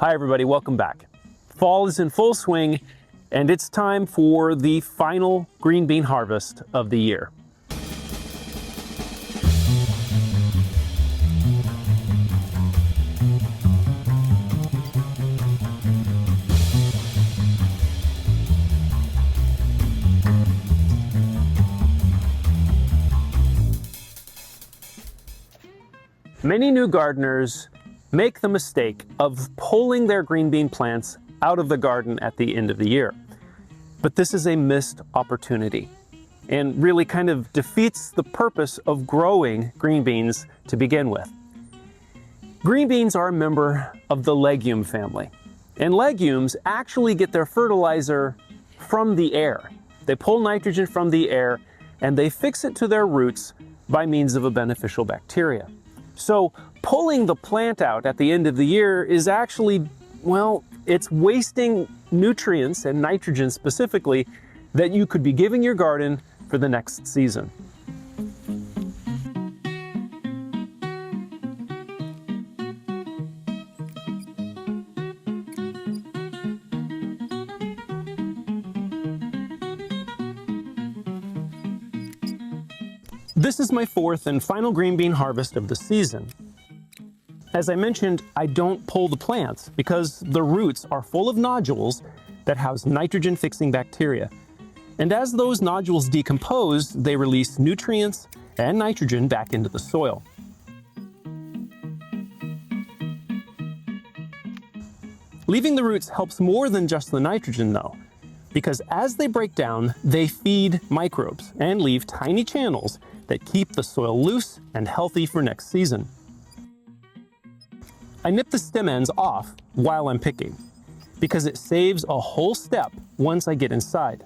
Hi everybody, welcome back. Fall is in full swing and it's time for the final green bean harvest of the year. Many new gardeners make the mistake of pulling their green bean plants out of the garden at the end of the year. But this is a missed opportunity and really kind of defeats the purpose of growing green beans to begin with. Green beans are a member of the legume family, and legumes actually get their fertilizer from the air. They pull nitrogen from the air and they fix it to their roots by means of a beneficial bacteria. So pulling the plant out at the end of the year is actually, well, it's wasting nutrients and nitrogen specifically that you could be giving your garden for the next season. This is my fourth and final green bean harvest of the season. As I mentioned, I don't pull the plants because the roots are full of nodules that house nitrogen-fixing bacteria. And as those nodules decompose, they release nutrients and nitrogen back into the soil. Leaving the roots helps more than just the nitrogen though, because as they break down, they feed microbes and leave tiny channels that keep the soil loose and healthy for next season. I nip the stem ends off while I'm picking, because it saves a whole step once I get inside.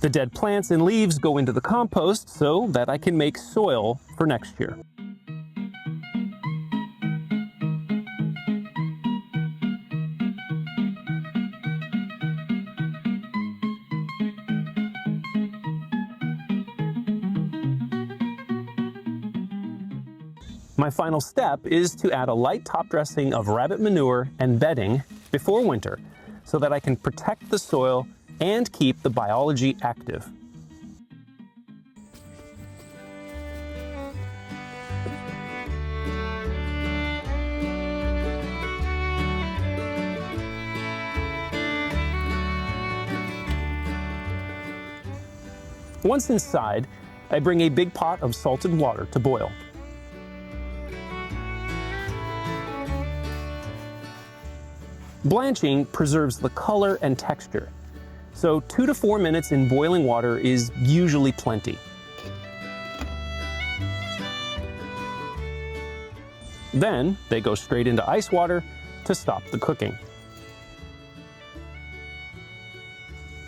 The dead plants and leaves go into the compost so that I can make soil for next year. My final step is to add a light top dressing of rabbit manure and bedding before winter so that I can protect the soil and keep the biology active. Once inside, I bring a big pot of salted water to boil. Blanching preserves the color and texture, so 2 to 4 minutes in boiling water is usually plenty. Then they go straight into ice water to stop the cooking.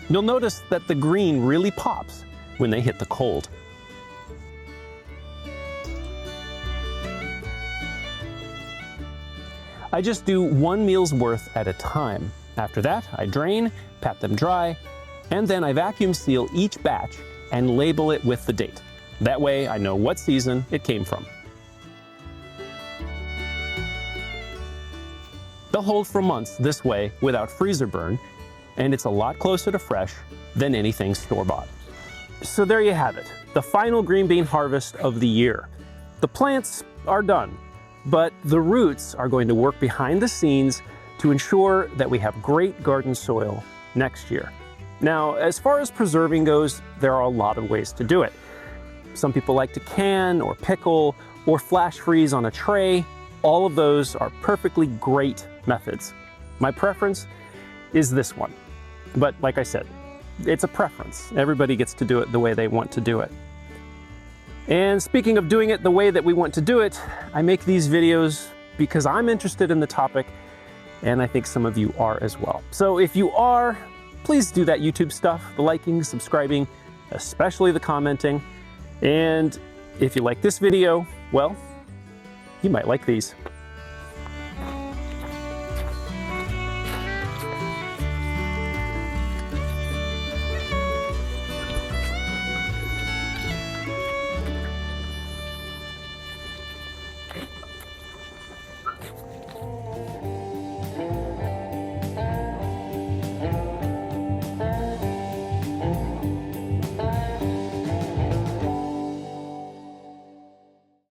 You'll notice that the green really pops when they hit the cold. I just do 1 meal's worth at a time. After that, I drain, pat them dry, and then I vacuum seal each batch and label it with the date. That way I know what season it came from. They'll hold for months this way without freezer burn, and it's a lot closer to fresh than anything store-bought. So there you have it, the final green bean harvest of the year. The plants are done, but the roots are going to work behind the scenes to ensure that we have great garden soil next year. Now, as far as preserving goes, there are a lot of ways to do it. Some people like to can or pickle or flash freeze on a tray. All of those are perfectly great methods. My preference is this one. But like I said, it's a preference. Everybody gets to do it the way they want to do it. And speaking of doing it the way that we want to do it, I make these videos because I'm interested in the topic, and I think some of you are as well. So if you are, please do that YouTube stuff, the liking, subscribing, especially the commenting. And if you like this video, well, you might like these.